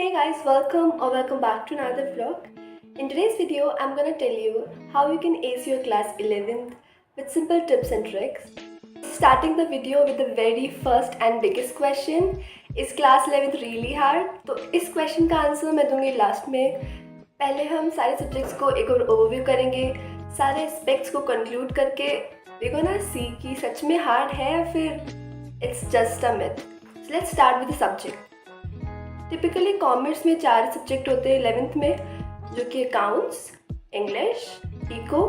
Hey guys, welcome back to another vlog. In today's video, I'm gonna tell you how you can ace your class 11th with simple tips and tricks. Starting the video with the very first and biggest question, is class 11th really hard? तो इस question का answer मैं दूंगी last में. पहले हम सारे subjects को एक और ओवरव्यू करेंगे, सारे एस्पेक्ट्स को कंक्लूड करके देखो ना सी कि सच में हार्ड है या फिर it's just a myth. So let's start with the subject. Typically commerce में 4 सब्जेक्ट होते हैं 11th में, जो कि accounts, English, eco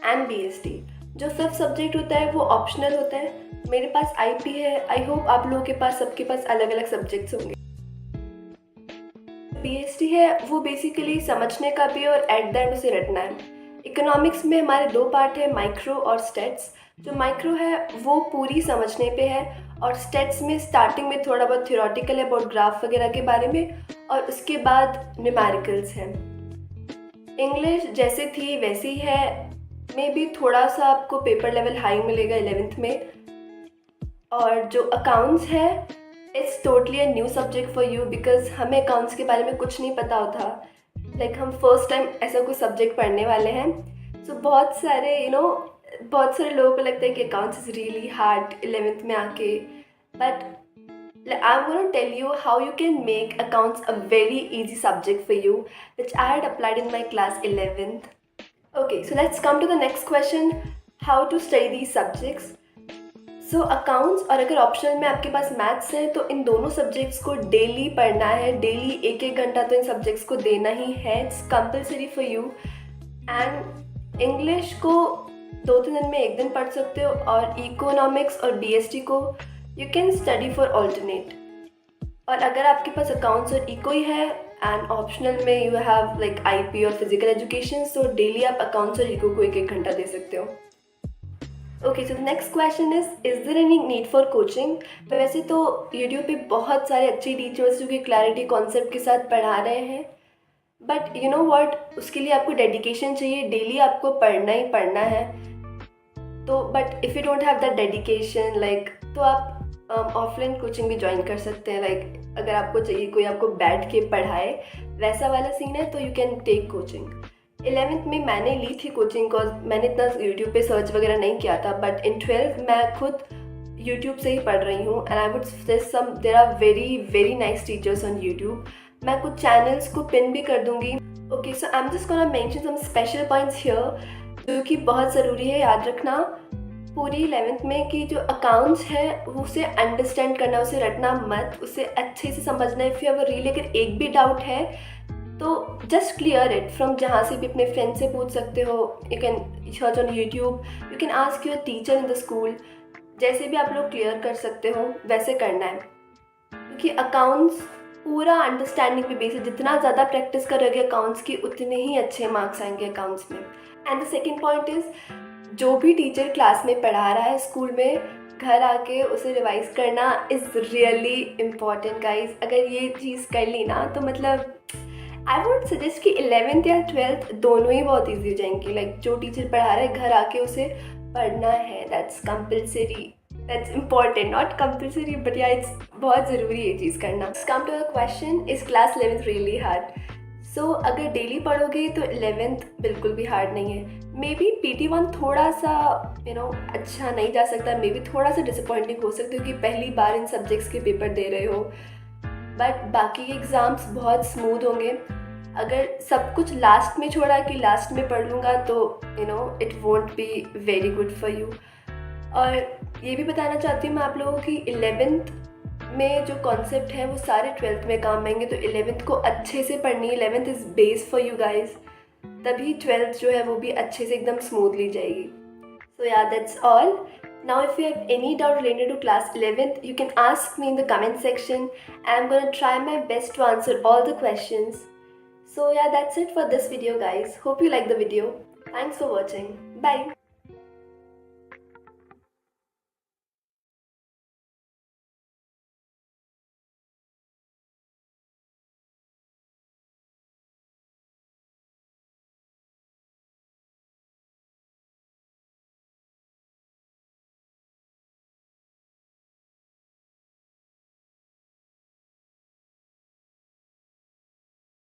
and BST. जो फिफ्थ सब्जेक्ट होता है वो ऑप्शनल होता है. मेरे पास आईपी है. आई होप आप लोगों के पास सबके पास अलग अलग सब्जेक्ट्स होंगे. बीएसटी है वो बेसिकली समझने का भी और एट द एंड उसे रटना है. इकोनॉमिक्स में हमारे 2 पार्ट है, माइक्रो और स्टेट्स. जो माइक्रो है वो पूरी समझने पे है और स्टेट्स में स्टार्टिंग में थोड़ा बहुत थ्योरेटिकल है अबाउट ग्राफ वगैरह के बारे में और उसके बाद न्यूमेरिकल्स हैं. इंग्लिश जैसे थी वैसी है, मे बी थोड़ा सा आपको पेपर लेवल हाई मिलेगा 11th में. और जो अकाउंट्स है it's totally a new subject for you because हमें अकाउंट्स के बारे में कुछ नहीं पता होता. लाइक हम फर्स्ट टाइम ऐसा कोई सब्जेक्ट पढ़ने वाले हैं. सो बहुत सारे लोगों को लगता है कि accounts is really hard 11th में आके. But I am gonna tell you how you can make accounts a very easy subject for you, which I had applied in my class 11th. Okay, so let's come to the next question, how to study these subjects. So accounts और अगर optional में आपके पास maths है तो इन दोनों subjects को daily पढ़ना है. डेली 1-1 घंटा तो इन सब्जेक्ट्स को देना ही है. It's compulsory for you. And English को 2-3 दिन में 1 दिन पढ़ सकते हो और इकोनॉमिक्स और बीएसटी को you can study for alternate. और अगर आपके पास अकाउंट्स और इको ही है एंड ऑप्शनल में यू हैव लाइक आईपी और फिजिकल एजुकेशन, सो डेली आप अकाउंट्स और इको को 1-1 घंटा दे सकते हो. Okay, so the next question is there any need for coaching. वैसे तो यूट्यूब पे बहुत सारे अच्छे टीचर्स जो कि क्लैरिटी कॉन्सेप्ट के साथ पढ़ा रहे हैं, बट यू नो व्हाट, उसके लिए आपको डेडिकेशन चाहिए. डेली आपको पढ़ना ही पढ़ना है. तो but if you don't have that dedication like, तो आप ऑफलाइन कोचिंग भी ज्वाइन कर सकते हैं. लाइक अगर आपको चाहिए कोई आपको बैठ के पढ़ाए वैसा वाला सीन है तो you can take coaching. 11th में मैंने ली थी कोचिंग कॉज मैंने इतना यूट्यूब पे सर्च वगैरह नहीं किया था. बट इन 12th मैं खुद यूट्यूब से ही पढ़ रही हूँ and I would suggest there are very very nice teachers on YouTube. मैं कुछ चैनल्स को पिन भी कर दूँगी. Okay, so I am just gonna mention some special points here जो कि बहुत ज़रूरी है याद रखना पूरी 11th में, कि जो अकाउंट्स है उसे अंडरस्टैंड करना, उसे रटना मत, उसे अच्छे से समझना है. If you have a really, अगर एक भी डाउट है तो जस्ट क्लियर इट फ्रॉम जहाँ से भी अपने फ्रेंड से पूछ सकते हो. You can search on YouTube, you can ask your teacher in the school. जैसे भी आप लोग क्लियर कर सकते हो वैसे करना है, क्योंकि अकाउंट्स पूरा अंडरस्टैंडिंग पे बेस है. जितना ज़्यादा प्रैक्टिस करोगे अकाउंट्स की उतने ही अच्छे मार्क्स आएंगे अकाउंट्स में. And the second point is, जो भी टीचर क्लास में पढ़ा रहा है स्कूल में, घर आके उसे रिवाइज करना इज़ रियली इम्पॉर्टेंट गाइज. अगर ये चीज़ कर ली ना तो मतलब आई वुड सजेस्ट कि 11th या 12th दोनों ही बहुत ईजी हो जाएंगी. लाइक जो टीचर पढ़ा रहा है घर आके उसे पढ़ना है. That's compulsory, that's important, not compulsory but या इट्स बहुत ज़रूरी है ये चीज़ करना. Come to the question, is class 11th really hard? So अगर डेली पढ़ोगे तो 11th बिल्कुल भी हार्ड नहीं है. मे बी PT1 थोड़ा सा अच्छा नहीं जा सकता. मे बी थोड़ा सा डिसअपॉइंटिंग हो सकती है क्योंकि पहली बार इन सब्जेक्ट्स के पेपर दे रहे हो. बट बाकी एग्ज़ाम्स बहुत स्मूथ होंगे. अगर सब कुछ लास्ट में छोड़ा कि लास्ट में पढ़ लूँगा तो it won't be very good for you. और ये भी बताना चाहती हूँ मैं आप लोगों की 11th में जो कॉन्सेप्ट है वो सारे 12th में काम आएंगे. तो 11th को अच्छे से पढ़नी है. 11th is base for you guys. तभी 12th जो है वो भी अच्छे से एकदम स्मूथली जाएगी. सो या that's all. Now if you have any doubt related to class 11th, you can ask me in the comment section and I'm gonna try my best to answer all the questions. So yeah, that's it for this video guys. Hope you like the video. Thanks for watching. Bye.